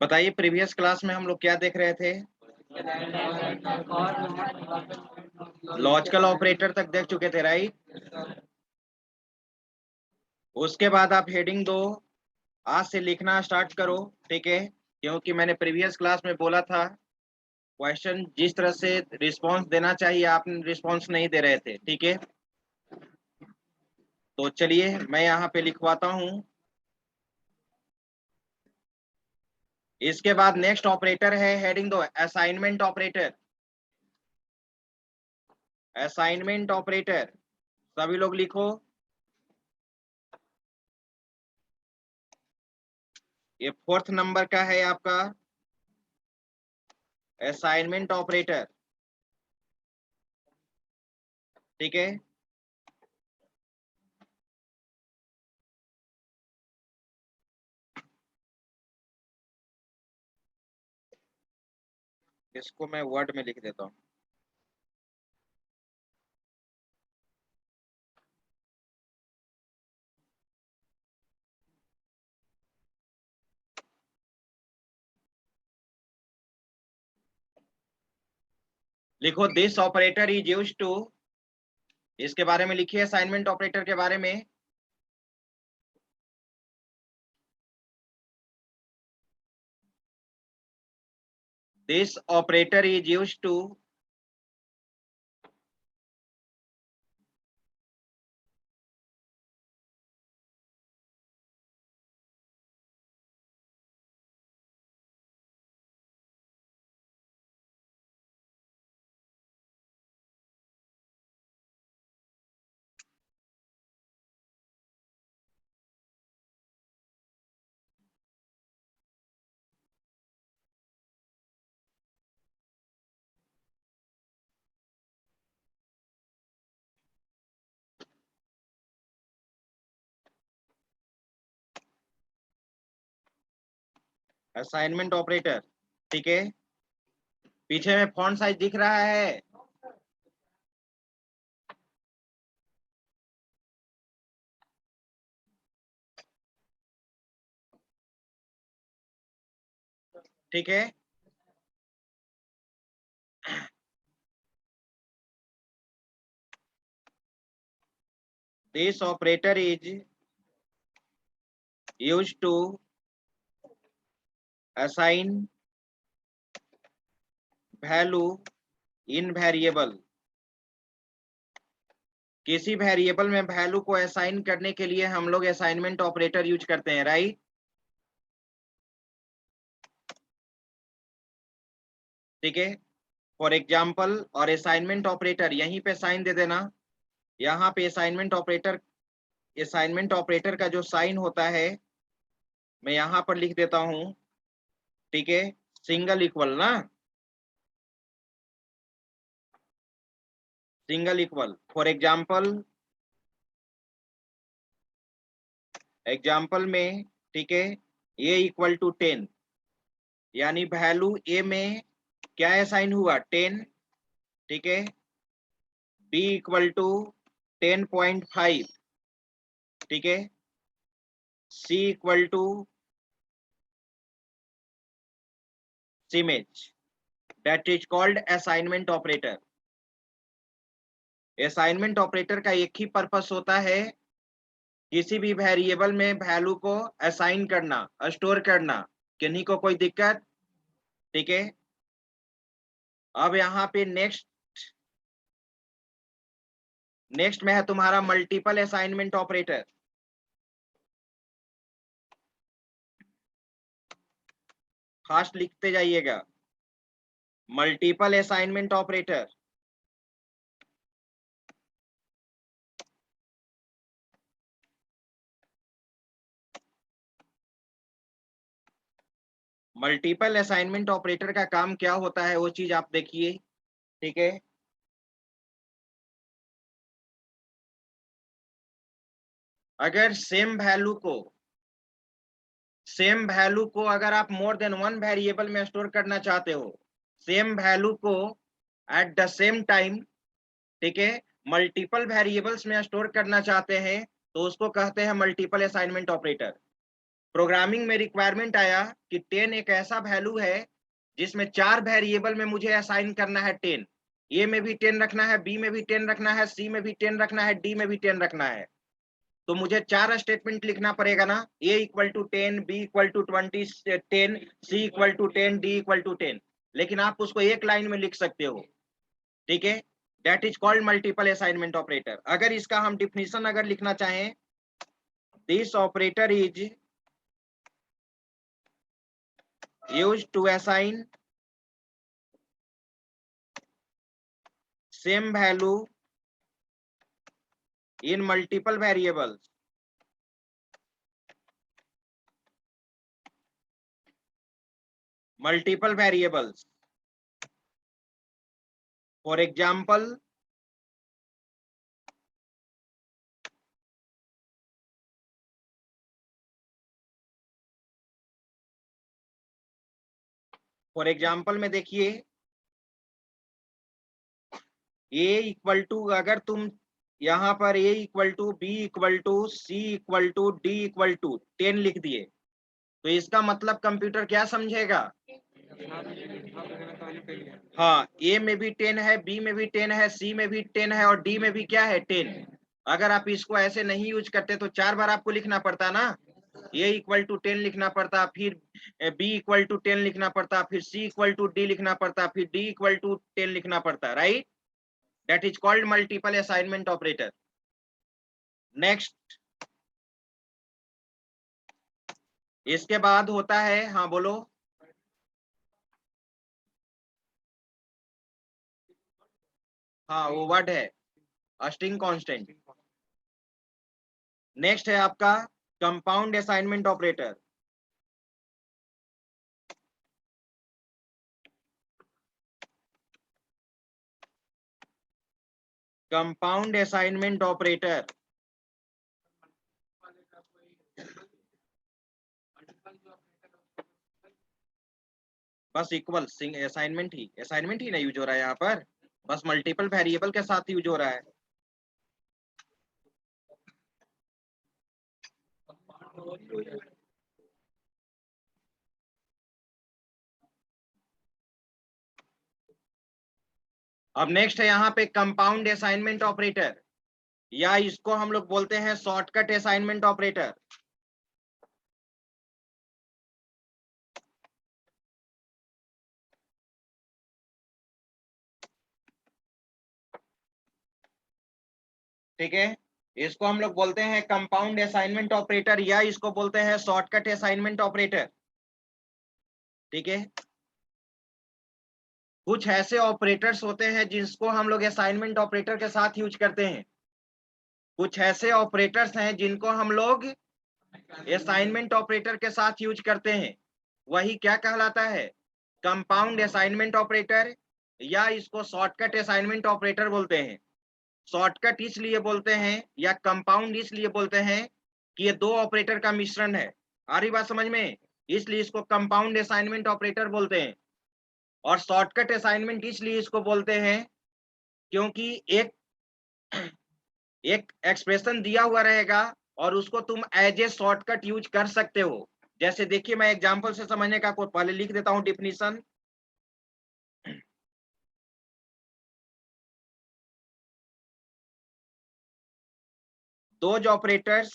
बताइए previous class में हम लोग क्या देख रहे थे? लॉजिकल ऑपरेटर तक देख चुके थे, राइट? उसके बाद आप हेडिंग दो, आज से लिखना स्टार्ट करो, ठीक है? क्योंकि मैंने प्रीवियस क्लास में बोला था क्वेश्चन जिस तरह से रिस्पांस देना चाहिए आप रिस्पांस नहीं दे रहे थे, ठीक है? तो चलिए मैं यहाँ पे लिखवाता हूँ। इसके बाद नेक्स्ट ऑपरेटर है, हेडिंग दो असाइनमेंट ऑपरेटर। असाइनमेंट ऑपरेटर सभी लोग लिखो। ये 4th नंबर का है आपका असाइनमेंट ऑपरेटर, ठीक है? इसको मैं वर्ड में लिख देता हूँ। लिखो this operator is used to, इसके बारे में लिखिए असाइनमेंट ऑपरेटर के बारे में। This operator is used to assignment operator, ठीक है? पीछे में फॉन्ट साइज दिख रहा है? ठीक है? This operator is used to assign value in variable. किसी वेरिएबल में वैल्यू को असाइन करने के लिए हम लोग असाइनमेंट ऑपरेटर यूज करते हैं, राइट? ठीक है? फॉर एग्जाम्पल, और असाइनमेंट ऑपरेटर यहीं पे साइन दे देना। यहाँ पे असाइनमेंट ऑपरेटर का जो साइन होता है मैं यहाँ पर लिख देता हूँ, ठीक है? सिंगल इक्वल ना, सिंगल इक्वल। फॉर एग्जाम्पल में, ठीक है, ए इक्वल टू 10, यानी वैल्यू ए में क्या असाइन हुआ? 10, ठीक है? बी इक्वल टू 10.5, ठीक है? C equal to image, that is called assignment operator. Assignment operator का एक ही पर्पस होता है, किसी भी वेरिएबल में वैल्यू को असाइन करना, स्टोर करना। किन्हीं को कोई दिक्कत? ठीक है? अब यहाँ पे नेक्स्ट में है तुम्हारा मल्टीपल असाइनमेंट ऑपरेटर। फास्ट लिखते जाइएगा। Multiple assignment operator, multiple assignment operator का काम क्या होता है वो चीज आप देखिए, ठीक है? अगर सेम वैल्यू को अगर आप मोर देन वन वेरिएबल में स्टोर करना चाहते हो, सेम वैल्यू को एट द सेम टाइम, ठीक है, मल्टीपल वेरिएबल्स में स्टोर करना चाहते हैं, तो उसको कहते हैं मल्टीपल असाइनमेंट ऑपरेटर। प्रोग्रामिंग में रिक्वायरमेंट आया कि 10 एक ऐसा वैल्यू है जिसमें 4 वेरिएबल में मुझे असाइन करना है 10। ए में भी 10 रखना है, बी में भी 10 रखना है, सी में भी 10 रखना है, डी में भी 10 रखना है। तो मुझे 4 स्टेटमेंट लिखना पड़ेगा ना, A equal to 10, B equal to 20 10, C equal to 10, D equal to 10। लेकिन आप उसको एक लाइन में लिख सकते हो, ठीक है। That is called multiple assignment operator. अगर इसका हम डिफिनीशन अगर लिखना चाहें, this operator is used to assign same value in multiple variables. Multiple variables. For example, में देखिए a इक्वल टू, अगर तुम यहां पर a equal to, b equal to, c equal to, d equal to 10 लिख दिए, तो इसका मतलब कंप्यूटर क्या समझेगा? हाँ, ए में भी 10 है, बी में भी 10 है, सी में भी 10 है और डी में भी क्या है 10। अगर आप इसको ऐसे नहीं यूज करते तो 4 बार आपको लिखना पड़ता ना, ए इक्वल टू 10 लिखना पड़ता, फिर बी इक्वल टू 10 लिखना पड़ता, फिर सी इक्वल टू डी लिखना पड़ता, फिर डी इक्वल टू 10 लिखना पड़ता, right. That is called multiple assignment operator. Next, इसके बाद होता है, हाँ बोलो। हाँ, वो वर्ड है स्ट्रिंग कांस्टेंट। नेक्स्ट है आपका compound assignment operator. Compound assignment operator बस इक्वल असाइनमेंट ही नहीं यूज हो रहा है यहाँ पर, बस मल्टीपल वेरिएबल के साथ यूज हो रहा है। अब नेक्स्ट है यहाँ पे कंपाउंड असाइनमेंट ऑपरेटर, या इसको हम लोग बोलते हैं शॉर्टकट असाइनमेंट ऑपरेटर। ठीक है, इसको हम लोग बोलते हैं कंपाउंड असाइनमेंट ऑपरेटर, या इसको बोलते हैं शॉर्टकट असाइनमेंट ऑपरेटर। ठीक है, कुछ ऐसे ऑपरेटर्स होते हैं जिसको हम लोग असाइनमेंट ऑपरेटर के साथ यूज करते हैं, कुछ ऐसे ऑपरेटर्स हैं जिनको हम लोग असाइनमेंट ऑपरेटर के साथ यूज करते हैं। वही क्या कहलाता है? कंपाउंड असाइनमेंट ऑपरेटर, या इसको शॉर्टकट असाइनमेंट ऑपरेटर बोलते हैं। शॉर्टकट इसलिए बोलते हैं या कंपाउंड इसलिए बोलते हैं कि ये दो ऑपरेटर का मिश्रण है। आ रही बात समझ में? इसलिए इसको कंपाउंड असाइनमेंट ऑपरेटर बोलते हैं। और शॉर्टकट असाइनमेंट इसलिए इसको बोलते हैं क्योंकि एक एक एक्सप्रेशन दिया हुआ रहेगा और उसको तुम एज ए शॉर्टकट यूज कर सकते हो। जैसे देखिए, मैं एग्जांपल से समझने का पहले लिख देता हूं definition. those operators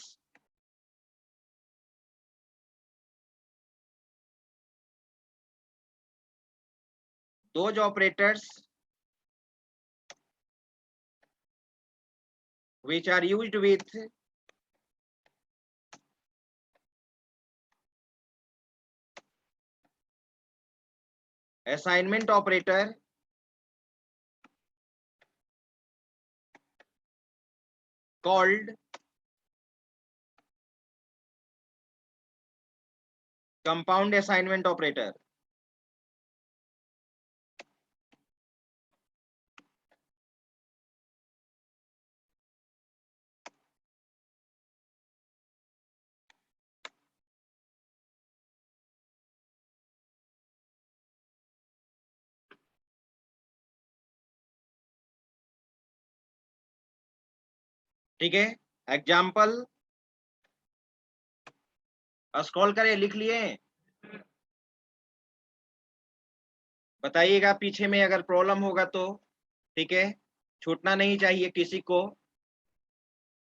those operators which are used with assignment operator called compound assignment operator। ठीक है, एग्जाम्पल स्क्रॉल करें, लिख लिए? बताइएगा पीछे में अगर प्रॉब्लम होगा तो, ठीक है, छूटना नहीं चाहिए किसी को।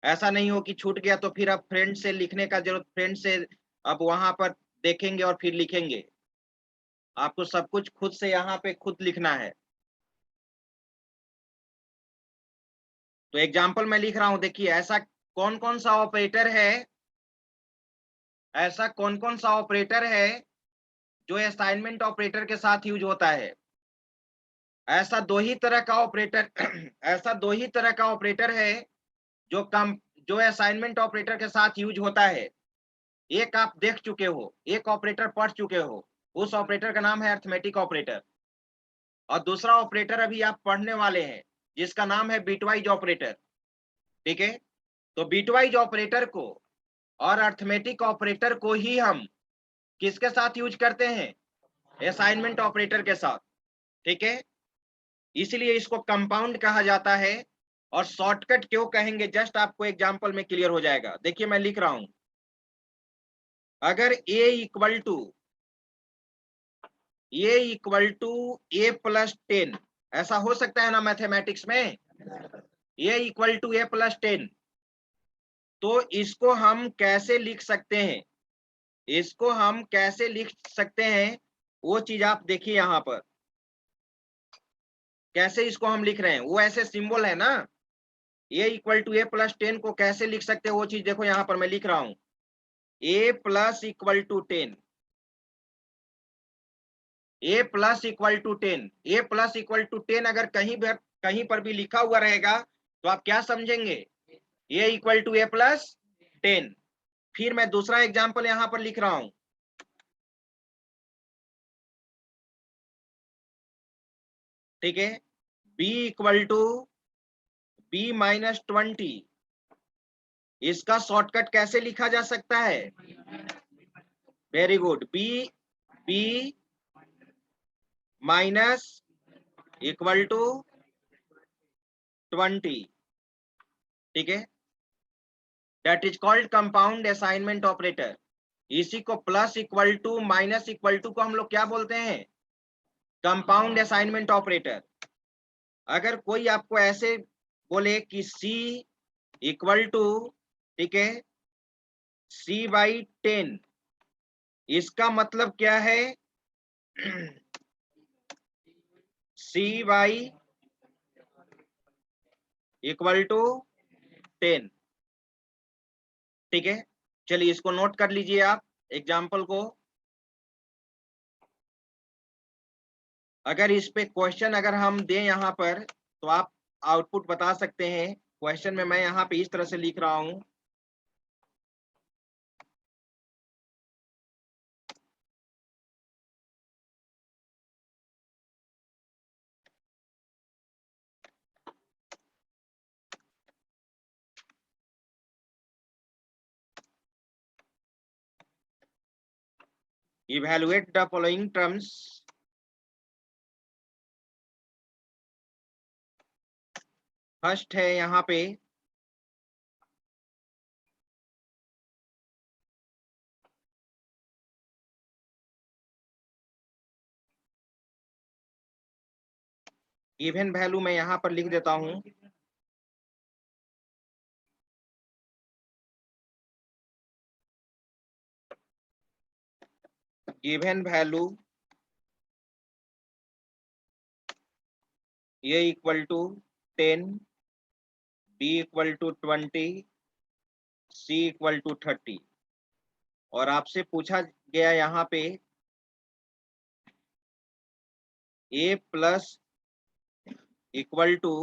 ऐसा नहीं हो कि छूट गया तो फिर अब फ्रेंड से लिखने का जरूरत, फ्रेंड से अब वहां पर देखेंगे और फिर लिखेंगे। आपको सब कुछ खुद से यहाँ पे खुद लिखना है। तो एग्जाम्पल मैं लिख रहा हूं, देखिए ऐसा कौन कौन सा ऑपरेटर है, ऐसा कौन कौन सा ऑपरेटर है जो असाइनमेंट ऑपरेटर के साथ यूज होता है। ऐसा दो ही तरह का ऑपरेटर ऐसा दो ही तरह का ऑपरेटर है जो कम जो असाइनमेंट ऑपरेटर के साथ यूज होता है। एक आप देख चुके हो, एक ऑपरेटर पढ़ चुके हो, उस ऑपरेटर का नाम है अरिथमेटिक ऑपरेटर। और दूसरा ऑपरेटर अभी आप पढ़ने वाले हैं जिसका नाम है बिटवाइज ऑपरेटर। ठीक है, तो बिटवाइज ऑपरेटर को और अरिथमेटिक ऑपरेटर को ही हम किसके साथ यूज करते हैं, असाइनमेंट ऑपरेटर के साथ। ठीक है, इसलिए इसको कंपाउंड कहा जाता है। और शॉर्टकट क्यों कहेंगे, जस्ट आपको एग्जांपल में क्लियर हो जाएगा। देखिए मैं लिख रहा हूं, अगर a equal to a plus 10, ऐसा हो सकता है ना मैथमेटिक्स में, a equal to a plus 10, तो इसको हम कैसे लिख सकते हैं, इसको हम कैसे लिख सकते हैं, वो चीज आप देखिए यहां पर कैसे इसको हम लिख रहे हैं। वो ऐसे सिंबल है ना, a equal to a plus 10 को कैसे लिख सकते हैं वो चीज देखो यहां पर मैं लिख रहा हूं, a plus equal to 10, a plus equal to 10, a plus equal to 10 अगर कहीं पर भी लिखा हुआ रहेगा तो आप क्या समझेंगे, a equal to a plus 10। फिर मैं दूसरा एग्जांपल यहां पर लिख रहा हूं, ठीक है, b equal to b minus 20, इसका शॉर्टकट कैसे लिखा जा सकता है, very good, b minus equal to 20। ठीक है, that is called compound assignment operator. इसी को plus equal to minus equal to को हम लोग क्या बोलते हैं, कंपाउंड असाइनमेंट ऑपरेटर। अगर कोई आपको ऐसे बोले कि c इक्वल टू, ठीक है, c/10, इसका मतलब क्या है, c इक्वल टू 10। ठीक है, चलिए इसको नोट कर लीजिए आप एग्जाम्पल को। अगर इस पे क्वेश्चन अगर हम दें यहाँ पर तो आप आउटपुट बता सकते हैं। क्वेश्चन में मैं यहाँ पे इस तरह से लिख रहा हूं, evaluate the following terms, first है यहाँ पे गिवन वैल्यू, मैं यहाँ पर लिख देता हूं, given value a equal to 10, b equal to 20, c equal to 30। और आपसे पूछा गया यहाँ पे a plus equal to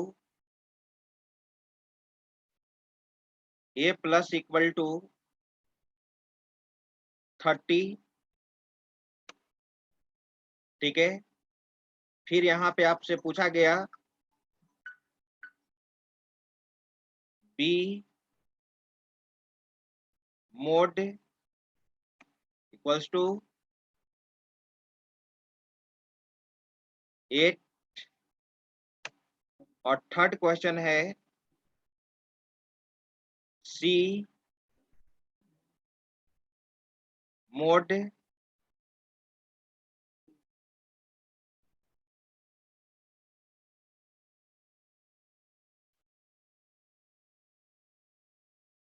a plus equal to 30। ठीक है, फिर यहाँ पे आपसे पूछा गया b मोड इक्वल्स टू 8। और थर्ड क्वेश्चन है c मोड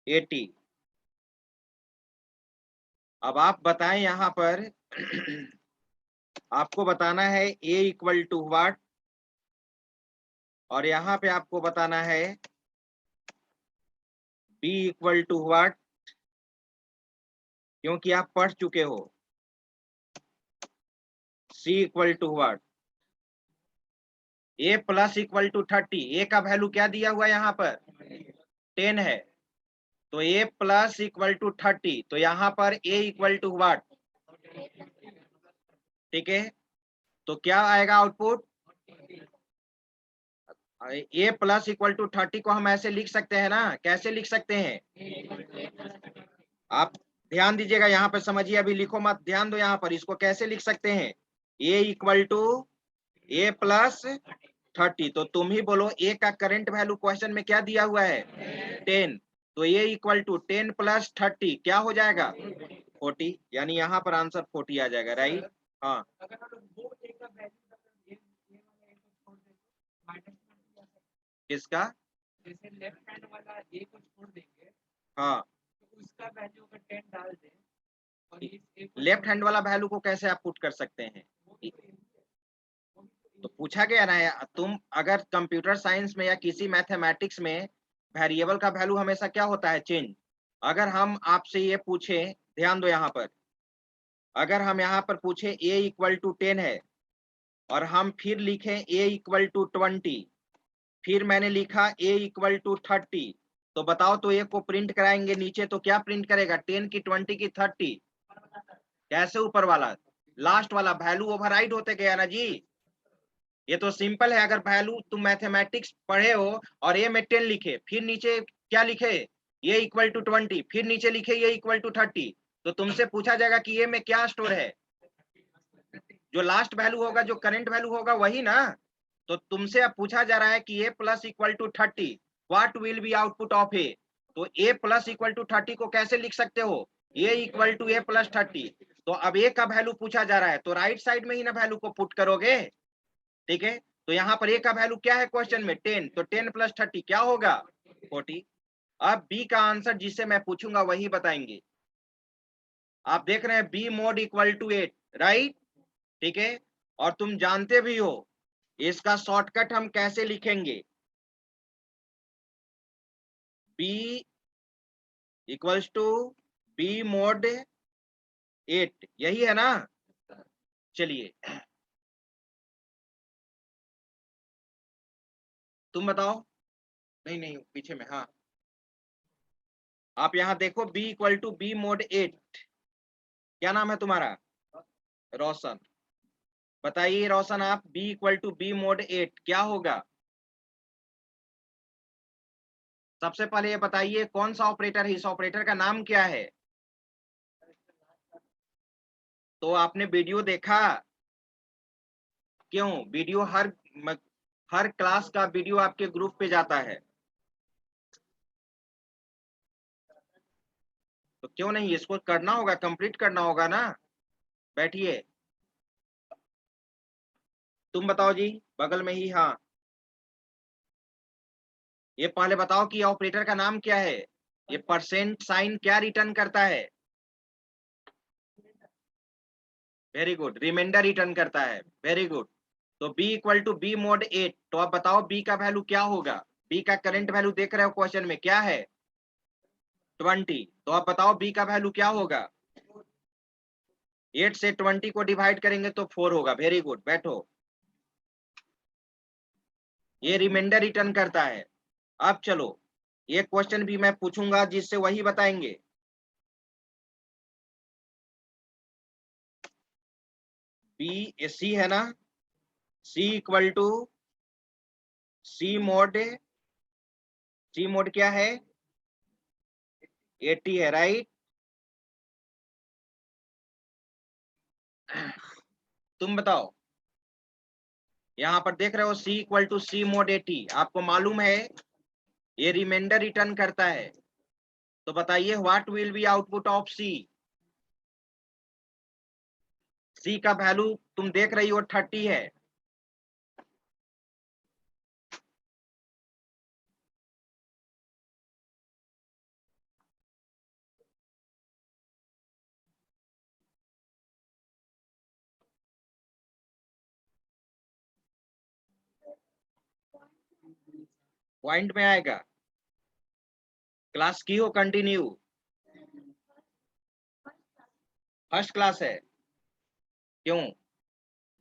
80। अब आप बताएं यहां पर आपको बताना है a इक्वल टू व्हाट, और यहां पे आपको बताना है b इक्वल टू व्हाट, क्योंकि आप पढ़ चुके हो। c equal to what, a plus equal to 30। a का वैल्यू क्या दिया हुआ है यहाँ पर 10 है, तो a प्लस इक्वल टू 30, तो यहाँ पर a इक्वल टू व्हाट, ठीक है। तो क्या आएगा output, a plus equal to 30 को हम ऐसे लिख सकते हैं ना, कैसे लिख सकते हैं, आप ध्यान दीजिएगा यहाँ पर, समझिए, अभी लिखो मत, ध्यान दो यहाँ पर। इसको कैसे लिख सकते हैं, a equal to a plus 30, तो तुम ही बोलो a का करंट वैल्यू क्वेश्चन में क्या दिया हुआ है 10, तो a इक्वल टू 10 प्लस 30 क्या हो जाएगा 40, यानी यहाँ पर आंसर 40 आ जाएगा, राइट। हाँ, किसका, जैसे लेफ्ट हैंड वाला ए को छोड़ देंगे, हाँ, तो उसका वैल्यू अगर 10 डाल दें और इस ए को लेफ्ट हैंड वाला वैल्यू को कैसे आप पुट कर सकते हैं, तो पूछा गया ना, तुम अगर कंप्यूटर साइंस में या किसी मैथमेटिक्स में वेरिएबल का वैल्यू हमेशा क्या होता है चेंज। अगर हम आपसे ये पूछे, ध्यान दो यहाँ पर, अगर हम यहाँ पर पूछे a इक्वल टू 10 है और हम फिर लिखें a इक्वल टू 20, फिर मैंने लिखा a इक्वल टू 30, तो बताओ, तो a को प्रिंट कराएंगे नीचे तो क्या प्रिंट करेगा 10 की 20 की 30, कैसे ऊपर वाला, लास्ट वाला वैल्यू ओवरराइड होते गया ना जी। ये तो सिंपल है, अगर वैल्यू तुम मैथमेटिक्स पढ़े हो और ए में 10 लिखे, फिर नीचे क्या लिखे ये इक्वल टू 20, फिर नीचे लिखे ये इक्वल टू 30, तो तुमसे पूछा जाएगा कि ये में क्या स्टोर है, जो लास्ट वैल्यू होगा, जो करंट वैल्यू होगा वही ना। तो तुमसे अब पूछा जा रहा है कि A plus equal to 30 what will be output of A, तो ए प्लस इक्वल टू 30 को कैसे लिख सकते हो, ए इक्वल टू ए प्लस 30, तो अब ए का वैल्यू पूछा जा रहा है तो राइट साइड में ही ना वैल्यू को पुट करोगे, ठीक है। तो यहाँ पर ए का वैल्यू क्या है क्वेश्चन में 10, तो 10 प्लस 30 क्या होगा 40। अब बी का आंसर जिससे मैं पूछूंगा वही बताएंगे। आप देख रहे हैं b mod equal to 8, right, ठीक है। और तुम जानते भी हो इसका शॉर्टकट हम कैसे लिखेंगे, b equals to b mod 8, यही है ना। चलिए तुम बताओ, नहीं नहीं पीछे में, हाँ, आप यहाँ देखो b equal to b mod 8, क्या नाम है तुम्हारा, रोशन, बताइए रोशन, आप b equal to b mod 8 क्या होगा, सबसे पहले ये बताइए कौन सा ऑपरेटर है, इस ऑपरेटर का नाम क्या है, तो आपने वीडियो देखा, क्यों वीडियो हर क्लास का वीडियो आपके ग्रुप पे जाता है, तो क्यों नहीं इसको करना होगा, कंप्लीट करना होगा ना, बैठिए, तुम बताओ जी, बगल में ही, हाँ, ये पहले बताओ कि ऑपरेटर का नाम क्या है, ये परसेंट साइन क्या रिटर्न करता है, वेरी गुड, रिमाइंडर रिटर्न करता है, वेरी गुड। तो b equal to b mod 8, तो आप बताओ b का वैल्यू क्या होगा, b का करंट वैल्यू देख रहे हो क्वेश्चन में क्या है 20, तो आप बताओ b का वैल्यू क्या होगा, 8 से 20 को डिवाइड करेंगे तो 4 होगा, वेरी गुड, बैठो, ये रिमाइंडर रिटर्न करता है। अब चलो ये क्वेश्चन भी मैं पूछूंगा जिससे वही बताएंगे, बी सी है ना, c equal to c mod क्या है 80 है, राइट। तुम बताओ, यहाँ पर देख रहे हो c equal to c mod 80, आपको मालूम है ये रिमाइंडर रिटर्न करता है, तो बताइए what will be output of C, C का वैल्यू तुम देख रही हो 30 है, पॉइंट में आएगा। क्लास की हो कंटिन्यू, फर्स्ट क्लास है, क्यों?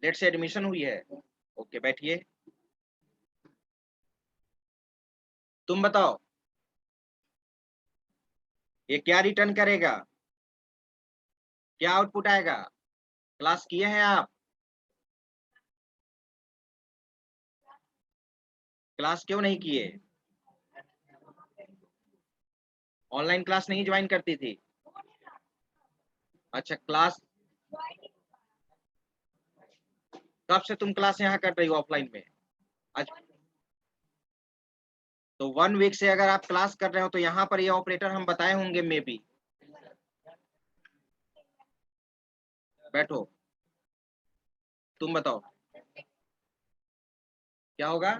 लेट से एडमिशन हुई है। ओके बैठिए, तुम बताओ ये क्या रिटर्न करेगा, क्या आउटपुट आएगा? क्लास किए हैं आप? क्लास क्यों नहीं किए? ऑनलाइन क्लास नहीं ज्वाइन करती थी? अच्छा, क्लास कब से तुम क्लास यहाँ कर रही हो ऑफलाइन में? अच्छा, तो 1 वीक से अगर आप क्लास कर रहे हो तो यहाँ पर ये ऑपरेटर हम बताए होंगे मे बी। बैठो, तुम बताओ क्या होगा?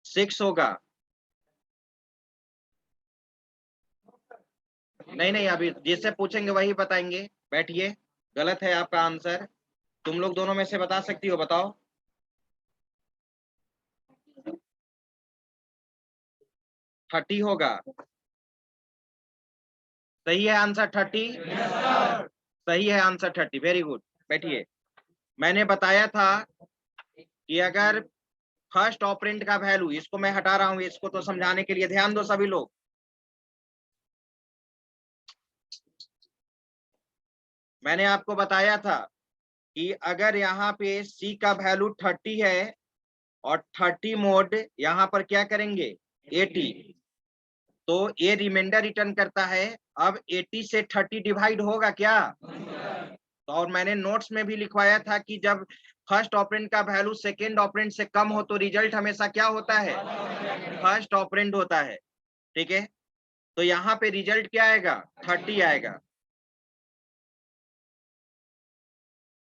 6 होगा। नहीं नहीं, अभी जिससे पूछेंगे वही बताएंगे। बैठिए, गलत है आपका आंसर। तुम लोग दोनों में से बता सकती हो, बताओ। 30 होगा। सही है आंसर 30। सही है आंसर 30, वेरी गुड। बैठिए, मैंने बताया था कि अगर फर्स्ट ऑपरेंड का वैल्यू, इसको मैं हटा रहा हूं, इसको तो समझाने के लिए ध्यान दो सभी लोग। मैंने आपको बताया था कि अगर यहाँ पे सी का वैल्यू 30 है और 30 मोड यहाँ पर क्या करेंगे 80, तो ये रिमाइंडर रिटर्न करता है। अब 80 से 30 डिवाइड होगा क्या? तो और मैंने नोट्स में भी लिखवाया था कि जब फर्स्ट ऑपरेंड का वैल्यू सेकेंड ऑपरेंड से कम हो तो रिजल्ट हमेशा क्या होता है? फर्स्ट ऑपरेंड होता है। ठीक है, तो यहाँ पे रिजल्ट क्या आएगा? 30 आएगा।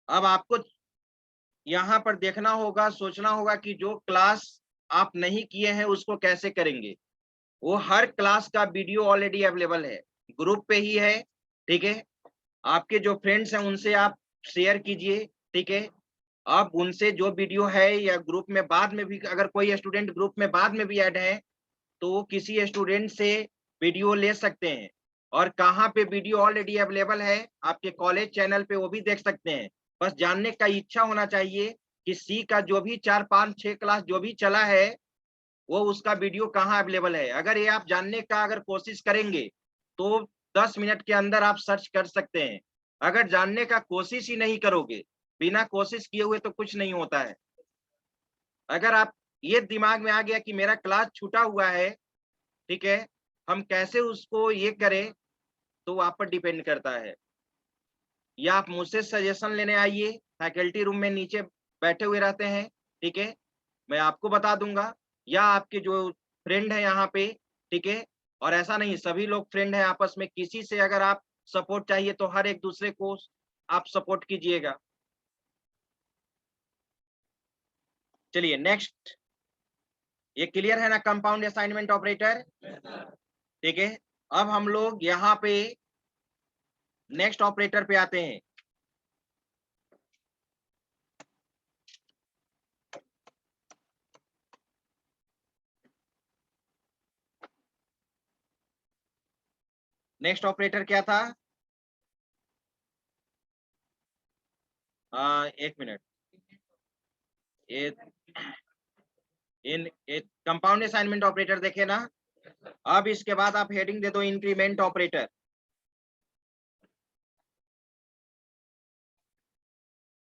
अब आपको यहाँ पर देखना होगा, सोचना होगा कि जो क्लास आप नहीं किए हैं उसको कैसे करेंगे। वो हर क्लास का वीडियो ऑलरेडी अवेलेबल है, ग्रुप पे ही है। ठीक है, आपके जो फ्रेंड्स हैं उनसे आप शेयर कीजिए। ठीक है, आप उनसे जो वीडियो है या ग्रुप में बाद में भी, अगर कोई स्टूडेंट ग्रुप में बाद में भी ऐड है तो वो किसी स्टूडेंट से वीडियो ले सकते हैं। और कहाँ पे वीडियो ऑलरेडी अवेलेबल है, आपके कॉलेज चैनल पे, वो भी देख सकते हैं। बस जानने का इच्छा होना चाहिए कि सी का जो भी 4, 5, 6 क्लास जो भी चला है वो उसका वीडियो कहाँ अवेलेबल है। अगर ये आप जानने का अगर कोशिश करेंगे तो 10 मिनट के अंदर आप सर्च कर सकते हैं। अगर जानने का कोशिश ही नहीं करोगे, बिना कोशिश किए हुए तो कुछ नहीं होता है। अगर आप ये दिमाग में आ गया कि मेरा क्लास छूटा हुआ है, ठीक है, हम कैसे उसको ये करें, तो आप पर डिपेंड करता है। या आप मुझसे सजेशन लेने आइए, फैकल्टी रूम में नीचे बैठे हुए रहते हैं। ठीक है, मैं आपको बता दूंगा, या आपके जो फ्रेंड है यहाँ पे। ठीक है, और ऐसा नहीं सभी लोग फ्रेंड हैं आपस में, किसी से अगर आप सपोर्ट चाहिए तो हर एक दूसरे को आप सपोर्ट कीजिएगा। चलिए नेक्स्ट, ये क्लियर है ना कंपाउंड असाइनमेंट ऑपरेटर? ठीक है, अब हम लोग यहाँ पे नेक्स्ट ऑपरेटर पे आते हैं। नेक्स्ट ऑपरेटर क्या था? एक मिनट, ये इन कंपाउंड असाइनमेंट ऑपरेटर देखे ना। अब इसके बाद आप हेडिंग दे दो इंक्रीमेंट ऑपरेटर।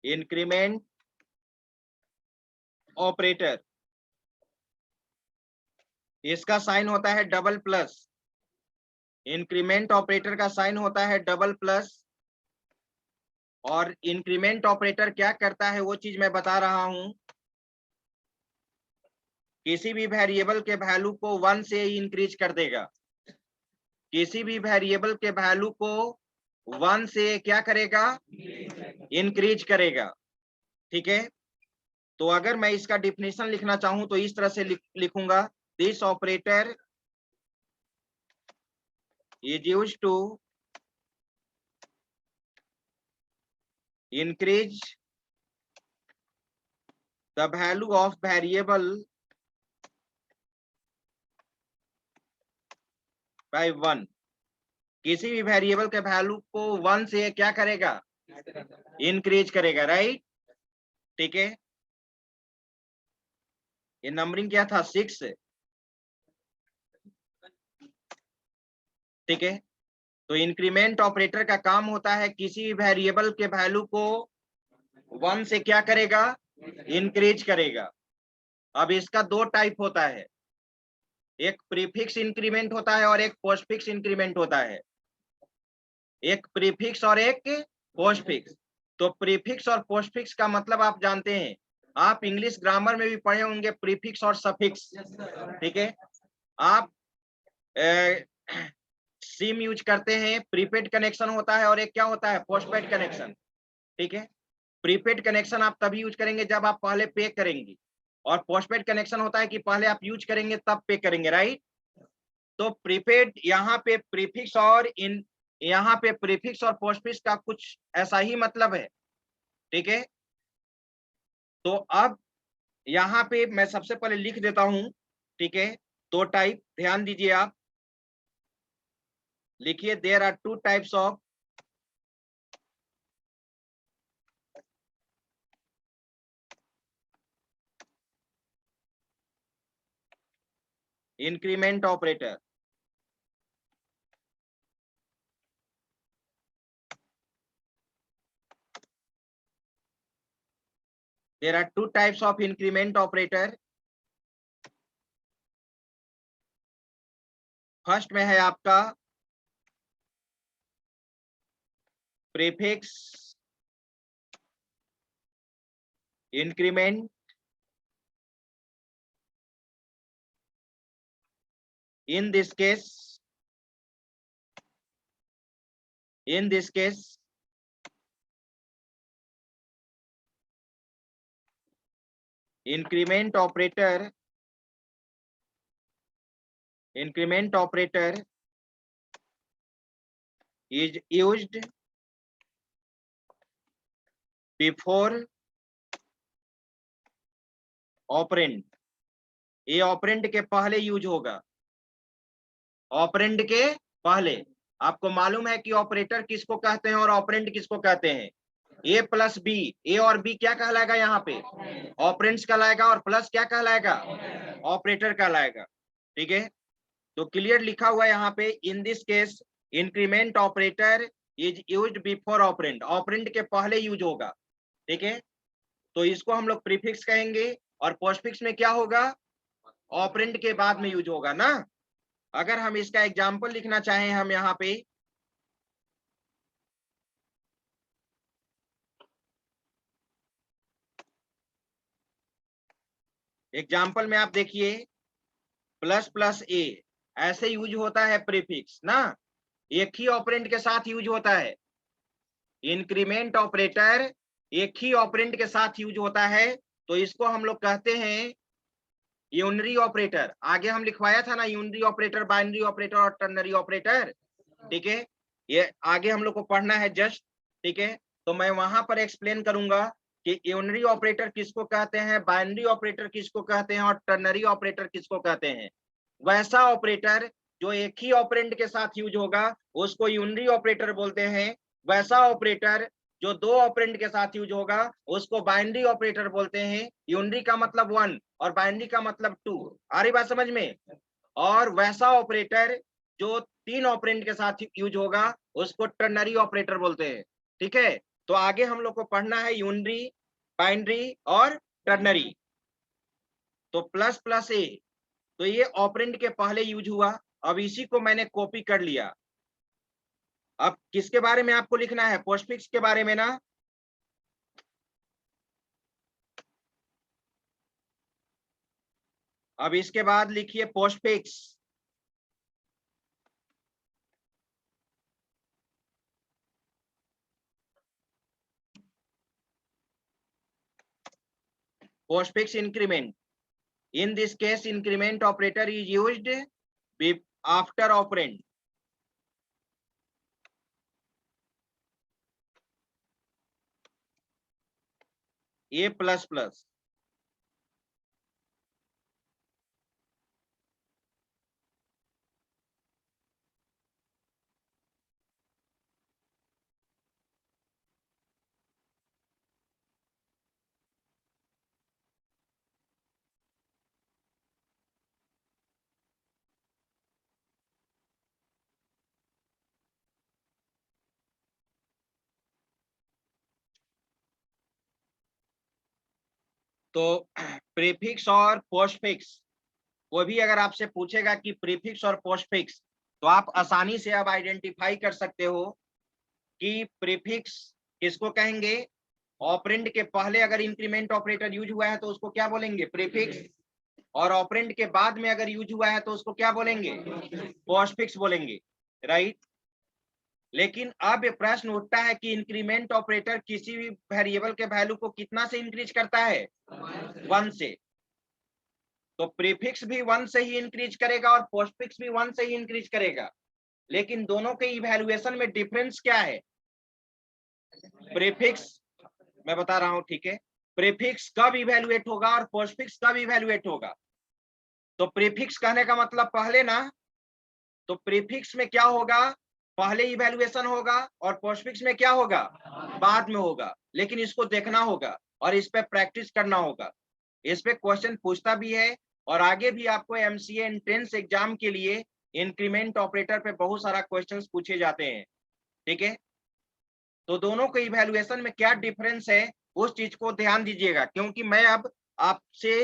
इंक्रीमेंट ऑपरेटर, इसका साइन होता है डबल प्लस। इंक्रीमेंट ऑपरेटर का साइन होता है डबल प्लस। और इंक्रीमेंट ऑपरेटर क्या करता है वो चीज मैं बता रहा हूं। किसी भी वेरिएबल के वैल्यू को 1 से इंक्रीज कर देगा। किसी भी वेरिएबल के वैल्यू को 1 से क्या करेगा? इंक्रीज करेगा। ठीक है, तो अगर मैं इसका डिफिनेशन लिखना चाहूं तो इस तरह से लिखूंगा, this operator is used to increase the value of variable by 1। किसी भी वेरिएबल के वैल्यू को 1 से क्या करेगा, इंक्रीज करेगा, राइट। ठीक है, ये नंबरिंग क्या था, 6। ठीक है, तो इंक्रीमेंट ऑपरेटर का काम होता है किसी भी वेरिएबल के वैल्यू को 1 से क्या करेगा, इंक्रीज करेगा। अब इसका दो टाइप होता है, एक प्रीफिक्स इंक्रीमेंट होता है और एक पोस्टफिक्स इंक्रीमेंट होता है। एक प्रीफिक्स और एक पोस्टफिक्स। तो प्रीफिक्स और पोस्टफिक्स का मतलब आप जानते हैं, आप इंग्लिश ग्रामर में भी पढ़े होंगे प्रीफिक्स और सफिक्स। ठीक है, आप सिम यूज करते हैं, प्रीपेड कनेक्शन होता है और एक क्या होता है, पोस्टपेड कनेक्शन। ठीक है, प्रीपेड कनेक्शन आप तभी यूज करेंगे जब आप पहले पे करेंगे, और पोस्टपेड कनेक्शन होता है कि पहले आप यूज करेंगे तब पे करेंगे, राइट। तो प्रीपेड यहाँ पे प्रीफिक्स और यहाँ पे प्रीफिक्स और पोस्टफिक्स का कुछ ऐसा ही मतलब है। ठीक है, तो अब यहाँ पे मैं सबसे पहले लिख देता हूं। ठीक है, दो टाइप ध्यान दीजिए आप, लिखिए, there are two types of increment operator. There are two types of increment operator. First में है आपका prefix increment. In this case, increment operator is used before operand. ये ऑपरेंड के पहले यूज होगा, ऑपरेंड के पहले। आपको मालूम है कि ऑपरेटर किसको कहते हैं और ऑपरेंड किसको कहते हैं। ए प्लस बी, ए और बी क्या कहलाएगा, यहाँ पे ऑपरेंड्स कहलाएगा, और प्लस क्या कहलाएगा, ऑपरेटर कहलाएगा। ठीक है, तो क्लियर लिखा हुआ है यहाँ पे, in this case increment operator is used before operand, operand के पहले यूज होगा। ठीक है, तो इसको हम लोग प्रीफिक्स कहेंगे, और पोस्टफिक्स में क्या होगा, ऑपरेंड के बाद में यूज होगा ना। अगर हम इसका एग्जाम्पल लिखना चाहें, हम यहाँ पे एग्जाम्पल में आप देखिए, प्लस प्लस ए ऐसे यूज होता है प्रीफिक्स ना, एक ही ऑपरेंड के साथ यूज होता है। इंक्रीमेंट ऑपरेटर एक ही ऑपरेंड के साथ यूज होता है, तो इसको हम लोग कहते हैं यूनरी ऑपरेटर। आगे हम लिखवाया था ना, यूनरी ऑपरेटर, बाइनरी ऑपरेटर और टर्नरी ऑपरेटर। ठीक है, ये आगे हम लोग को पढ़ना है जस्ट। ठीक है, तो मैं वहां पर एक्सप्लेन करूंगा कि यूनरी ऑपरेटर किसको कहते हैं, बाइनरी ऑपरेटर किसको कहते हैं, और टर्नरी ऑपरेटर किसको कहते हैं। वैसा ऑपरेटर जो एक ही ऑपरेंड के साथ यूज होगा उसको यूनरी ऑपरेटर बोलते हैं। वैसा ऑपरेटर जो दो ऑपरेंड के साथ यूज होगा उसको बाइनरी ऑपरेटर बोलते हैं। यूनरी का मतलब 1 और बाइनरी का मतलब 2। आ रही बात समझ में। और वैसा ऑपरेटर जो 3 ऑपरेंड के साथ यूज होगा उसको टर्नरी ऑपरेटर बोलते हैं। ठीक है, तो आगे हम लोग को पढ़ना है यूनरी, बाइनरी और टर्नरी। तो प्लस प्लस ए, तो ये ऑपरेंड के पहले यूज हुआ। अब इसी को मैंने कॉपी कर लिया। अब किसके बारे में आपको लिखना है, पोस्टफिक्स के बारे में ना। अब इसके बाद लिखिए postfix. postfix increment. In this case, increment operator is used after operand. A plus plus. तो प्रीफिक्स और पोस्टफिक्स, वो भी अगर आपसे पूछेगा कि प्रीफिक्स और पोस्टफिक्स, तो आप आसानी से अब आइडेंटिफाई कर सकते हो कि प्रीफिक्स किसको कहेंगे। ऑपरेंड के पहले अगर इंक्रीमेंट ऑपरेटर यूज हुआ है तो उसको क्या बोलेंगे, प्रीफिक्स। और ऑपरेंड के बाद में अगर यूज हुआ है तो उसको क्या बोलेंगे, पोस्टफिक्स बोलेंगे, राइट। लेकिन अब ये प्रश्न उठता है कि इंक्रीमेंट ऑपरेटर किसी भी वेरिएबल के वैल्यू को कितना से इंक्रीज करता है, 1 से। तो प्रीफिक्स भी 1 से ही इंक्रीज करेगा और पोस्टफिक्स भी 1 से ही इंक्रीज करेगा, लेकिन दोनों के इवैल्यूएशन में डिफरेंस क्या है। प्रीफिक्स मैं बता रहा हूं, ठीक है, प्रीफिक्स कब इवैल्यूएट होगा और पोस्टफिक्स कब इवैल्यूएट होगा। तो प्रीफिक्स कहने का मतलब पहले ना, तो प्रीफिक्स में क्या होगा, पहले इवैल्यूएशन होगा और पोस्टफिक्स में क्या होगा, बाद में होगा। लेकिन इसको देखना होगा और इस पे प्रैक्टिस करना होगा। इस पे क्वेश्चन पूछता भी है और आगे भी आपको एमसीए एंट्रेंस एग्जाम के लिए इंक्रीमेंट ऑपरेटर पे बहुत सारा क्वेश्चंस पूछे जाते हैं, ठीक है। तो दोनों के इवैल्यूएशन में क्या डिफरेंस है उस चीज को ध्यान दीजिएगा, क्योंकि मैं अब आपसे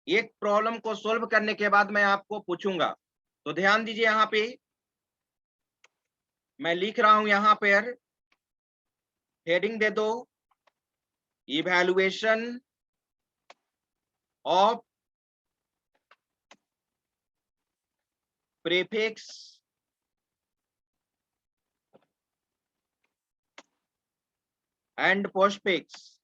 एक प्रॉब्लम को सोल्व करने के बाद मैं आपको पूछूंगा। तो ध्यान दीजिए, यहाँ पे मैं लिख रहा हूं, यहाँ पर हेडिंग दे दो, evaluation of prefix and postfix.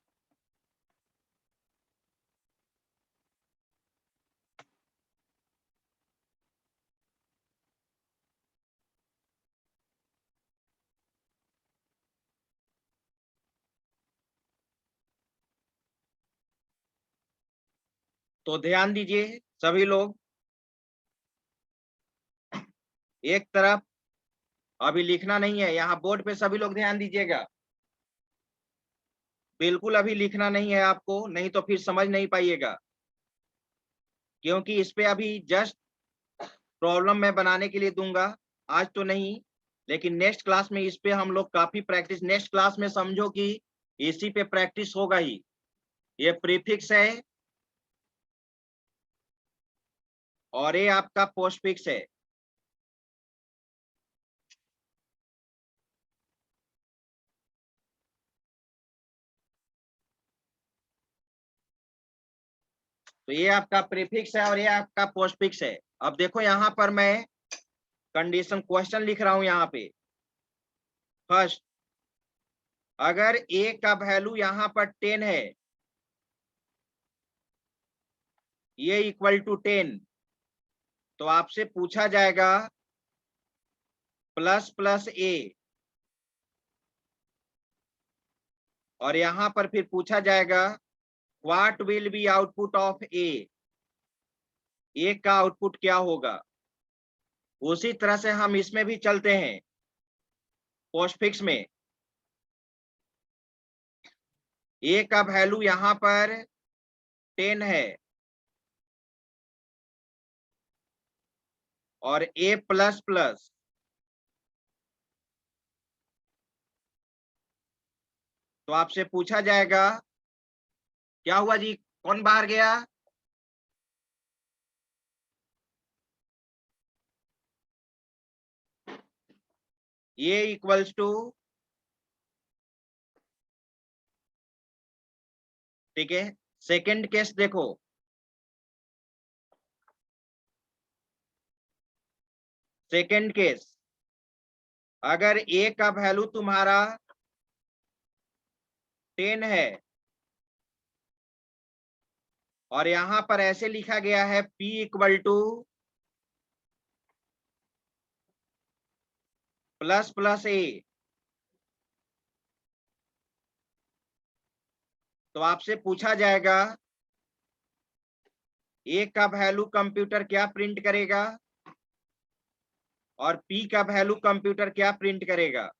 तो ध्यान दीजिए सभी लोग, एक तरफ अभी लिखना नहीं है, यहाँ बोर्ड पे सभी लोग ध्यान दीजिएगा, बिल्कुल अभी लिखना नहीं है आपको, नहीं तो फिर समझ नहीं पाइएगा। क्योंकि इस पे अभी जस्ट प्रॉब्लम मैं बनाने के लिए दूंगा, आज तो नहीं, लेकिन नेक्स्ट क्लास में इस पे हम लोग काफी प्रैक्टिस, नेक्स्ट क्लास में समझो कि इसी पे प्रैक्टिस होगा ही। ये प्रीफिक्स है और ये आपका पोस्टफिक्स है। तो ये आपका प्रीफिक्स है और ये आपका पोस्टफिक्स है। अब देखो यहाँ पर मैं कंडीशन क्वेश्चन लिख रहा हूं यहाँ पे। फर्स्ट, अगर ए का वैल्यू यहाँ पर 10 है, ये इक्वल टू 10, तो आपसे पूछा जाएगा प्लस प्लस ए, और यहां पर फिर पूछा जाएगा what will be output of A का आउटपुट क्या होगा। उसी तरह से हम इसमें भी चलते हैं, पोस्टफिक्स में ए का वैल्यू यहां पर 10 है और ए प्लस प्लस, तो आपसे पूछा जाएगा क्या हुआ जी, कौन बाहर गया। ये इक्वल्स टू, ठीक है। सेकंड केस देखो, सेकंड केस, अगर ए का वैल्यू तुम्हारा 10 है और यहां पर ऐसे लिखा गया है P equal to plus plus A, तो आपसे पूछा जाएगा ए का वैल्यू कंप्यूटर क्या प्रिंट करेगा और P का वैल्यू कंप्यूटर क्या प्रिंट करेगा।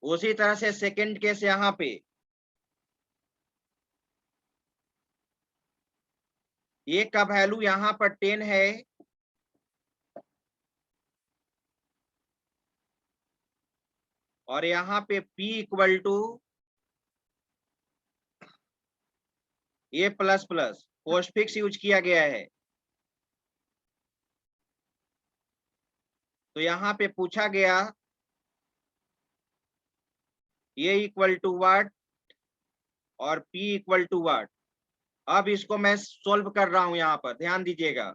उसी तरह से सेकंड केस यहां पे ए का वैल्यू यहां पर 10 है और यहां पे P equal to a plus plus postfix use किया गया है। तो यहां पे पूछा गया ए इक्वल टू व्हाट और P इक्वल टू व्हाट। अब इसको मैं सोल्व कर रहा हूं, यहां पर ध्यान दीजिएगा।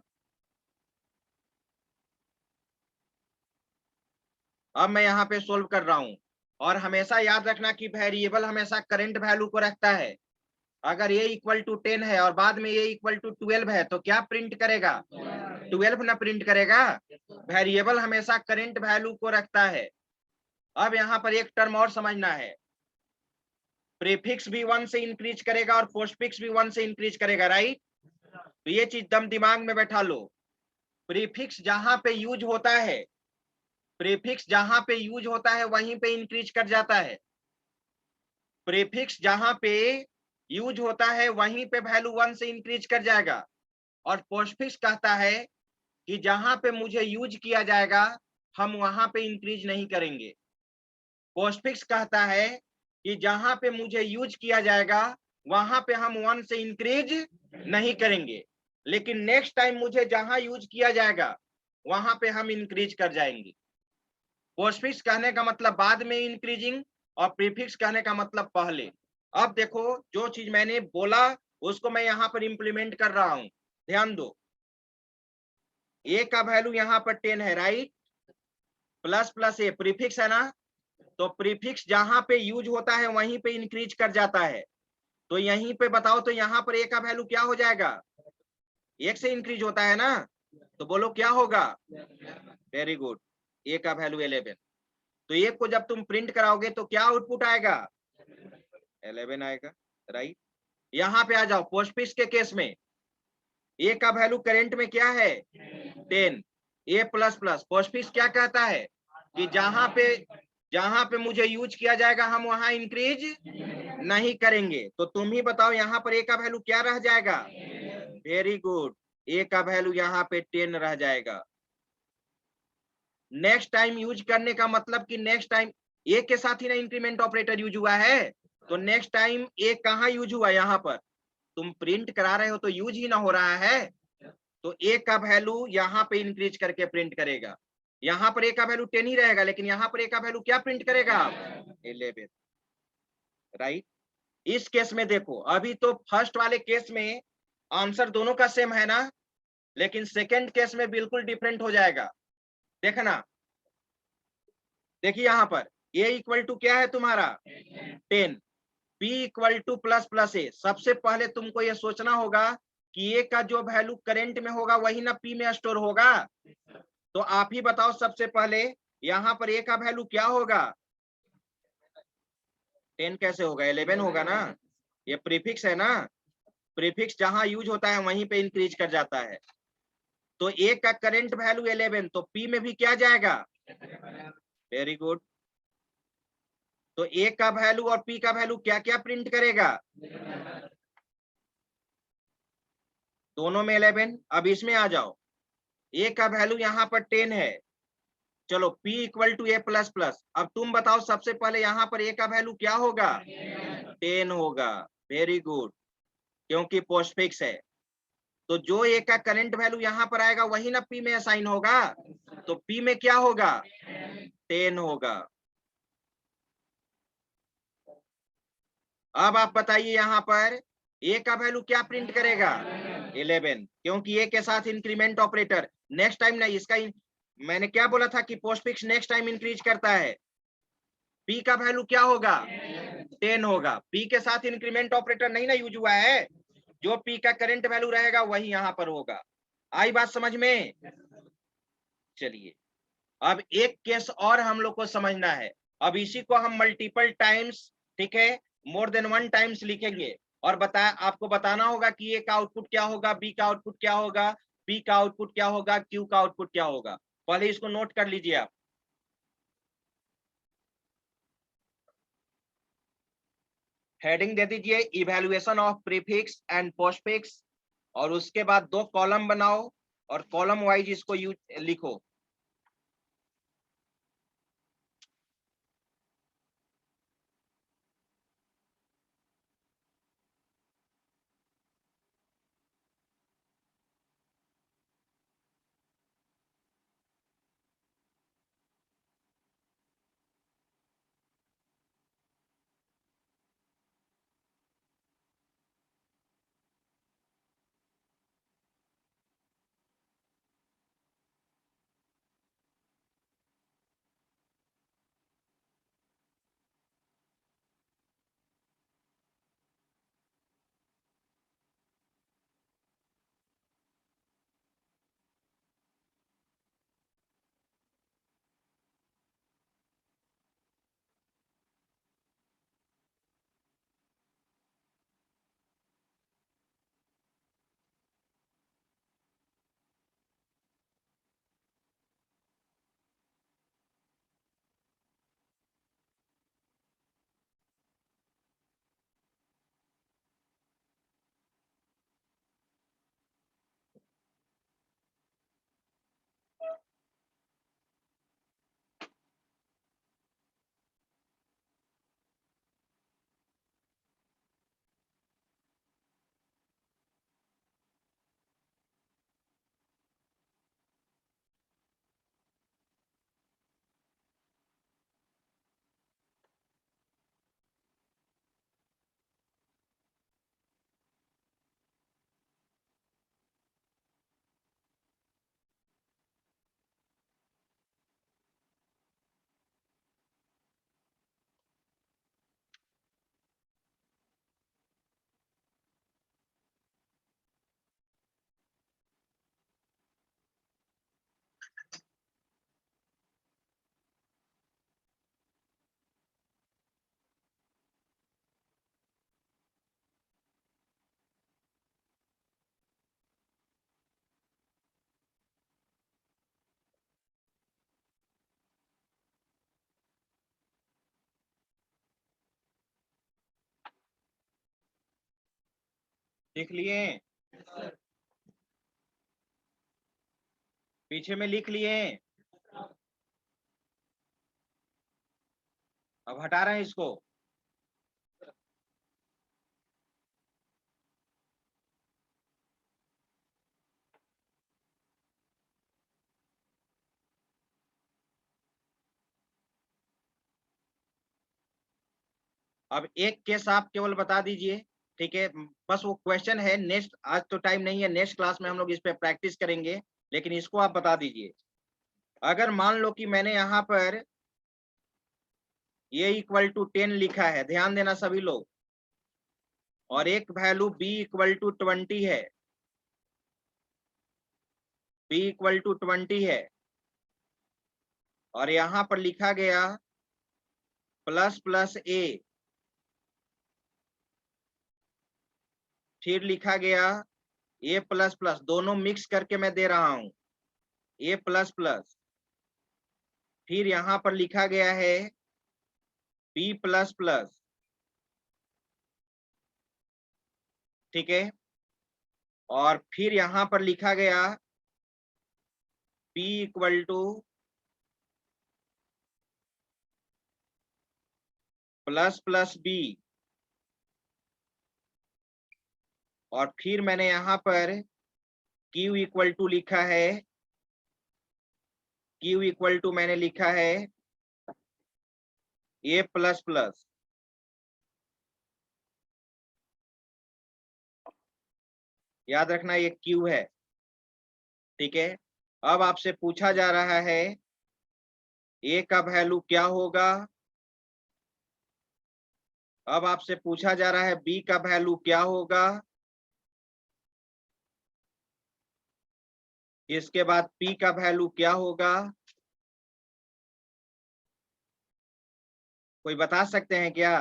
अब मैं यहाँ पे सोल्व कर रहा हूं और हमेशा याद रखना कि वेरिएबल हमेशा करंट वैल्यू को रखता है। अगर ए इक्वल टू 10 है और बाद में ए इक्वल टू 12 है तो क्या प्रिंट करेगा, 12 ना प्रिंट करेगा। वेरिएबल हमेशा करंट वैल्यू को रखता है। अब यहाँ पर एक टर्म और समझना है, प्रीफिक्स भी 1 से इंक्रीज करेगा और पोस्टफिक्स भी 1 से इंक्रीज करेगा, राइट। तो ये चीज दम दिमाग में बैठा लो। प्रीफिक्स जहां पे यूज होता है, प्रीफिक्स जहां पे यूज होता है वहीं पे इंक्रीज कर जाता है। प्रीफिक्स जहां पे यूज होता है वहीं पे वैल्यू 1 से इंक्रीज कर जाएगा। और पोस्टफिक्स कहता है कि जहां पे मुझे यूज किया जाएगा हम वहां पे इंक्रीज नहीं करेंगे। पोस्टफिक्स कहता है कि जहां पे मुझे यूज किया जाएगा वहां पे हम 1 से इंक्रीज नहीं करेंगे, लेकिन नेक्स्ट टाइम मुझे जहां यूज किया जाएगा वहां पे हम इंक्रीज कर जाएंगे। पोस्टफिक्स कहने का मतलब बाद में इंक्रीजिंग और प्रीफिक्स कहने का मतलब पहले। अब देखो जो चीज मैंने बोला उसको मैं यहाँ पर इंप्लीमेंट कर रहा हूं, ध्यान दो। ए का वैल्यू यहाँ पर 10 है, राइट, प्लस प्लस ए प्रीफिक्स है ना, तो प्रीफिक्स जहां पे यूज होता है वहीं पे इंक्रीज कर जाता है। तो यहीं पे बताओ तो यहाँ पर ए का वैल्यू क्या हो जाएगा, 1 से इंक्रीज होता है ना, तो बोलो क्या होगा। वेरी गुड, ए का वैल्यू 11। तो एक को जब तुम प्रिंट कराओगे तो क्या आउटपुट आएगा, 11 आएगा, राइट। यहाँ पे आ जाओ पोस्टफिक्स के केस में, ए का वैल्यू करेंट में क्या है 10, ए प्लस प्लस। पोस्टफिक्स क्या कहता है कि जहां पे मुझे यूज किया जाएगा हम वहां इंक्रीज नहीं करेंगे। तो तुम ही बताओ यहाँ पर ए का वैल्यू क्या रह जाएगा, वेरी गुड, ए का वैल्यू यहाँ पे 10 रह जाएगा। नेक्स्ट टाइम यूज करने का मतलब कि नेक्स्ट टाइम ए के साथ ही ना इंक्रीमेंट ऑपरेटर यूज हुआ है, तो नेक्स्ट टाइम ए कहाँ यूज हुआ, यहाँ पर तुम प्रिंट करा रहे हो तो यूज ही ना हो रहा है, तो ए का वैल्यू यहाँ पे इंक्रीज करके प्रिंट करेगा। यहाँ पर ए का वैल्यू 10 ही रहेगा, लेकिन यहाँ पर ए का वैल्यू क्या प्रिंट करेगा, 11, राइट। इस केस में देखो अभी तो फर्स्ट वाले केस में आंसर दोनों का सेम है ना, लेकिन सेकेंड केस में बिल्कुल डिफरेंट हो जाएगा। देखना, देखिए यहाँ पर ए इक्वल टू क्या है तुम्हारा 10, P equal to plus plus A. सबसे पहले तुमको ये सोचना होगा कि ए का जो वैल्यू करेंट में होगा वही ना P में स्टोर होगा। तो आप ही बताओ सबसे पहले यहाँ पर ए का वैल्यू क्या होगा, 10 कैसे होगा, 11 होगा ना, ये प्रीफिक्स है ना, प्रीफिक्स जहां यूज होता है वहीं पे इंक्रीज कर जाता है। तो ए का करंट वैल्यू 11, तो P में भी क्या जाएगा, वेरी गुड। तो ए का वैल्यू और P का वैल्यू क्या क्या प्रिंट करेगा, दोनों में 11। अब इसमें आ जाओ, ए का वैल्यू यहाँ पर 10 है, चलो P equal to a plus plus. अब तुम बताओ सबसे पहले यहाँ पर ए का वैल्यू क्या होगा, 10 होगा, वेरी गुड, क्योंकि पोस्टफिक्स है। तो जो ए का करंट वैल्यू यहाँ पर आएगा वही ना P में असाइन होगा, तो P में क्या होगा, 10 होगा। अब आप बताइए यहाँ पर ए का वैल्यू क्या प्रिंट करेगा, 11, क्योंकि ए के साथ इंक्रीमेंट ऑपरेटर नेक्स्ट टाइम नहीं, इसका मैंने क्या बोला था कि पोस्टफिक्स नेक्स्ट टाइम इंक्रीज करता है। P का वैल्यू क्या होगा, 10 होगा। पी के साथ इंक्रीमेंट ऑपरेटर नहीं ना यूज हुआ है, जो पी का करंट वैल्यू रहेगा वही यहां पर होगा। आई बात समझ में? चलिए अब एक केस और हम लोग को समझना है। अब इसी को हम मल्टीपल टाइम्स, ठीक है, मोर देन 1 टाइम्स लिखेंगे और आपको बताना होगा कि ए का आउटपुट क्या होगा, बी का आउटपुट क्या होगा, पी का आउटपुट क्या होगा, क्यू का आउटपुट क्या होगा। पहले इसको नोट कर लीजिए आप। हेडिंग दे दीजिए evaluation of prefix and postfix, और उसके बाद 2 कॉलम बनाओ और कॉलम वाइज इसको लिखो। लिख लिए? पीछे में लिख लिए? अब हटा रहे हैं इसको। अब एक केस आप केवल बता दीजिए, ठीक है, बस वो क्वेश्चन है, नेक्स्ट आज तो टाइम नहीं है, नेक्स्ट क्लास में हम लोग इस पे प्रैक्टिस करेंगे, लेकिन इसको आप बता दीजिए। अगर मान लो कि मैंने यहाँ पर ये इक्वल टू 10 लिखा है, ध्यान देना सभी लोग, और एक वैल्यू b इक्वल टू 20 है, b इक्वल टू 20 है, और यहाँ पर लिखा गया प्लस प्लस a, फिर लिखा गया a प्लस प्लस, दोनों मिक्स करके मैं दे रहा हूं, a प्लस प्लस, फिर यहाँ पर लिखा गया है b प्लस प्लस, ठीक है, और फिर यहाँ पर लिखा गया p equal to plus plus b, और फिर मैंने यहाँ पर q इक्वल टू लिखा है, q इक्वल टू मैंने लिखा है a प्लस प्लस। याद रखना ये q है, ठीक है। अब आपसे पूछा जा रहा है a का वैल्यू क्या होगा, अब आपसे पूछा जा रहा है बी का वैल्यू क्या होगा, इसके बाद पी का वैल्यू क्या होगा, कोई बता सकते हैं क्या?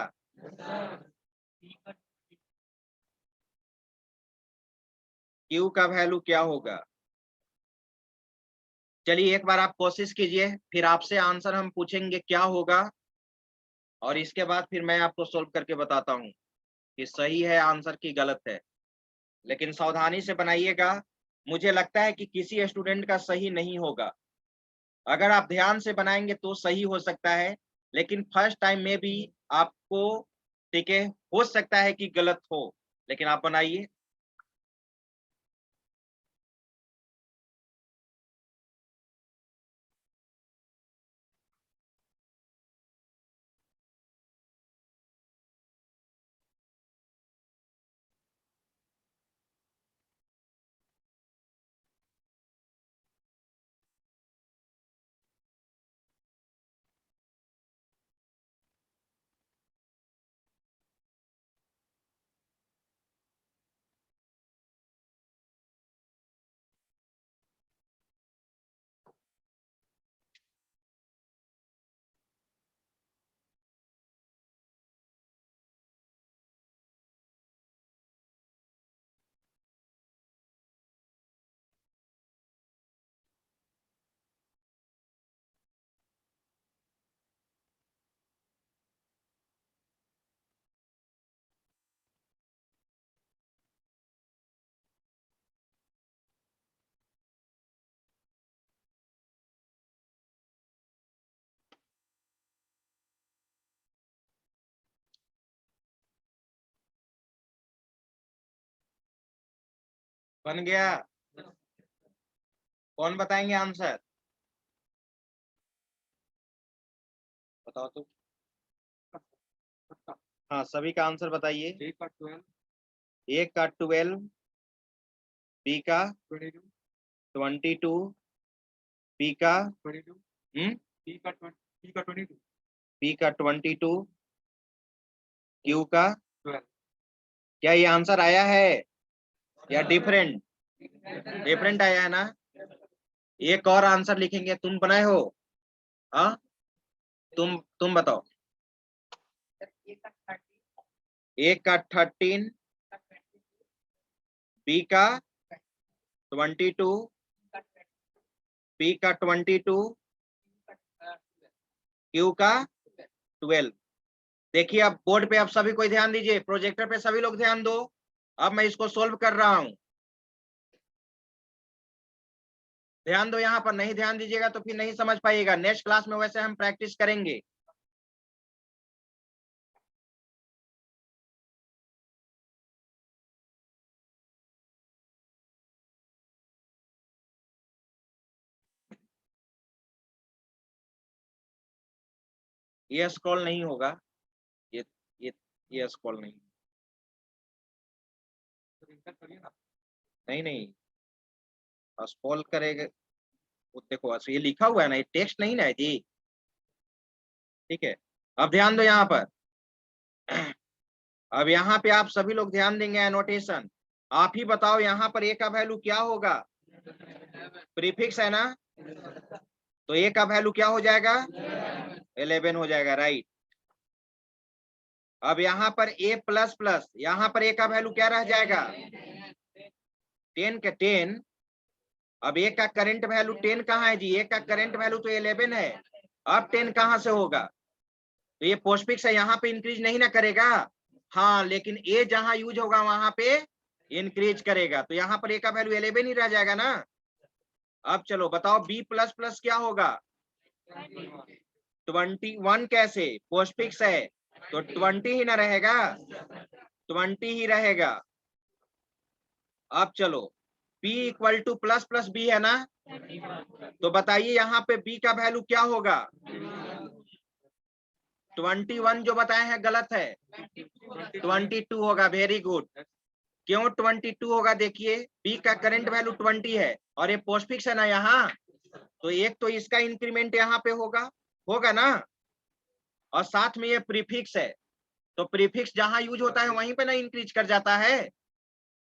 क्यू का वैल्यू क्या होगा? चलिए एक बार आप कोशिश कीजिए, फिर आपसे आंसर हम पूछेंगे क्या होगा, और इसके बाद फिर मैं आपको सोल्व करके बताता हूँ कि सही है आंसर की गलत है। लेकिन सावधानी से बनाइएगा, मुझे लगता है कि किसी स्टूडेंट का सही नहीं होगा। अगर आप ध्यान से बनाएंगे तो सही हो सकता है, लेकिन फर्स्ट टाइम में भी आपको, ठीक है, हो सकता है कि गलत हो, लेकिन आप बनाइए। बन गया? कौन बताएंगे आंसर? बताओ तो। हाँ, सभी का आंसर बताइए। ए का 12, ए का 12, बी का 22, 22, बी का 22, हम्म सी का 20, सी का 22, बी का 22, क्यू का 12। क्या ये आंसर आया है या डिफरेंट? डिफरेंट आया है ना? एक और आंसर लिखेंगे, तुम बनाए हो? हाँ, तुम बताओ। ए का 13, बी का 22, बी का 22, क्यू का 12। देखिए अब बोर्ड पे आप सभी कोई ध्यान दीजिए, प्रोजेक्टर पे सभी लोग ध्यान दो। अब मैं इसको सोल्व कर रहा हूं, ध्यान दो। यहाँ पर नहीं ध्यान दीजिएगा तो फिर नहीं समझ पाइएगा। नेक्स्ट क्लास में वैसे हम प्रैक्टिस करेंगे। ये स्क्रॉल नहीं होगा, ये ये ये स्क्रॉल नहीं, तो इंटर करिए ना। नहीं नहीं, स्क्रॉल करेगा वो, देखो ये लिखा हुआ है ना, ये टेक्स्ट नहीं ना है जी। ठीक है, अब ध्यान दो यहाँ पर। अब यहाँ पे आप सभी लोग ध्यान देंगे, एनोटेशन। आप ही बताओ यहाँ पर ए का वैल्यू क्या होगा? प्रीफिक्स है ना, तो ए का वैल्यू क्या हो जाएगा? 11 हो जाएगा, राइट। अब यहाँ पर ए प्लस प्लस, यहाँ पर ए का वैल्यू क्या रह जाएगा? 10 के 10। अब ए का करंट वैल्यू 10 कहाँ है जी? ए का करंट वैल्यू तो 11 है। अब 10 कहाँ से होगा? तो ये पोस्टफिक्स है, यहाँ पे इंक्रीज नहीं ना करेगा। हाँ, लेकिन ए जहां यूज होगा वहां पे इंक्रीज करेगा, तो यहाँ पर ए का वैल्यू 11 ही रह जाएगा ना। अब चलो बताओ बी प्लस प्लस क्या होगा? 21। कैसे? पोस्टफिक्स है तो 20 ही ना रहेगा, 20 ही रहेगा। अब चलो b equal to plus plus b है ना, तो बताइए यहाँ पे b का वैल्यू क्या होगा? 21 जो बताए हैं गलत है, 22 होगा। Very good. क्यों 22 होगा? देखिए b का करंट वैल्यू 20 है और ये पोस्टफिक्स है ना यहाँ, तो एक तो इसका इंक्रीमेंट यहाँ पे होगा, होगा ना, और साथ में ये प्रीफिक्स है, तो प्रीफिक्स जहां यूज होता है वहीं पे ना इंक्रीज कर जाता है।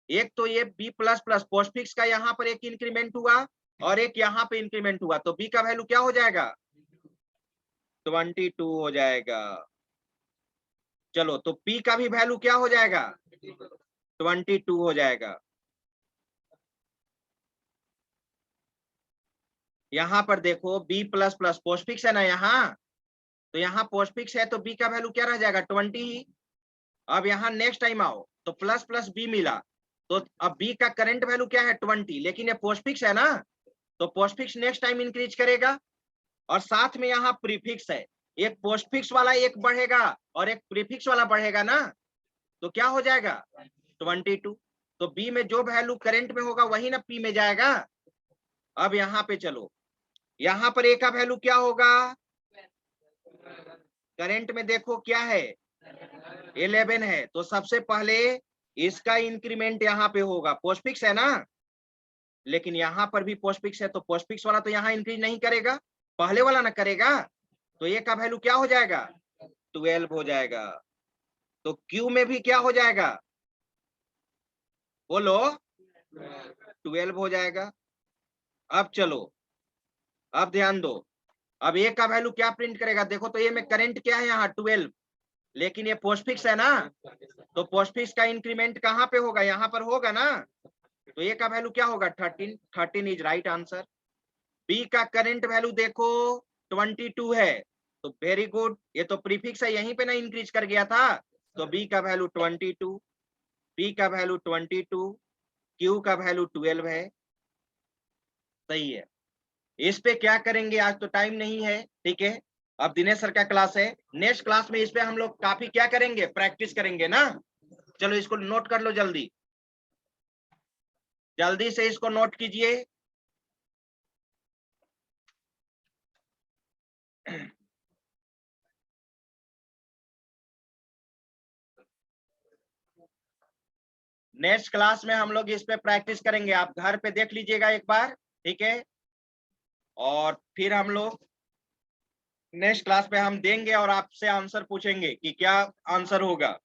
एक तो ये बी प्लस प्लस पोस्टफिक्स का यहाँ पर एक इंक्रीमेंट हुआ और एक यहाँ पे इंक्रीमेंट हुआ, तो बी का वैल्यू क्या हो जाएगा 22 हो जाएगा। चलो तो पी का भी वैल्यू क्या हो जाएगा 22 हो जाएगा। यहाँ पर देखो बी प्लस प्लस पोस्टफिक्स है ना यहाँ, तो यहाँ पोस्टफिक्स है तो बी का वैल्यू क्या रह जाएगा 20 ही। अब यहाँ नेक्स्ट टाइम आओ तो प्लस प्लस बी मिला, तो अब बी का करंट वैल्यू क्या है 20, लेकिन ये पोस्टफिक्स है ना, तो पोस्टफिक्स नेक्स्ट टाइम इंक्रीज करेगा। और साथ में यहाँ प्रीफिक्स है, एक पोस्टफिक्स वाला एक बढ़ेगा और एक प्रीफिक्स वाला बढ़ेगा ना, तो क्या हो जाएगा 22। तो बी में जो वैल्यू करंट में होगा वही ना पी में जाएगा। अब यहाँ पे चलो, यहाँ पर ए का वैल्यू क्या होगा, करंट में देखो क्या है 11 है, तो सबसे पहले इसका इंक्रीमेंट यहाँ पे होगा, पोस्टफिक्स है ना, लेकिन यहाँ पर भी पोस्टफिक्स है तो पोस्टफिक्स वाला तो यहाँ इंक्रीज नहीं करेगा, पहले वाला ना करेगा, तो ए का वैल्यू क्या हो जाएगा 12 हो जाएगा। तो क्यू में भी क्या हो जाएगा बोलो 12 हो जाएगा। अब चलो, अब ध्यान दो, अब ए का वैल्यू क्या प्रिंट करेगा, देखो तो ए में करंट क्या है यहाँ 12, लेकिन ये पोस्टफिक्स है ना, तो पोस्टफिक्स का इंक्रीमेंट कहाँ पे होगा, यहाँ पर होगा ना, तो ए का वैल्यू क्या होगा 13 इज राइट आंसर। बी का करंट वैल्यू देखो 22 है, तो वेरी गुड, ये तो प्रीफिक्स है यहीं पे ना इंक्रीज कर गया था, तो बी का वैल्यू 22, बी का वैल्यू 22, क्यू का वैल्यू 12 है, सही है। इस पे क्या करेंगे, आज तो टाइम नहीं है, ठीक है, अब दिनेश सर का क्लास है, नेक्स्ट क्लास में इस पे हम लोग काफी क्या करेंगे, प्रैक्टिस करेंगे ना। चलो इसको नोट कर लो, जल्दी जल्दी से इसको नोट कीजिए। नेक्स्ट क्लास में हम लोग इस पे प्रैक्टिस करेंगे, आप घर पे देख लीजिएगा एक बार, ठीक है, और फिर हम लोग नेक्स्ट क्लास पे हम देंगे और आपसे आंसर पूछेंगे कि क्या आंसर होगा।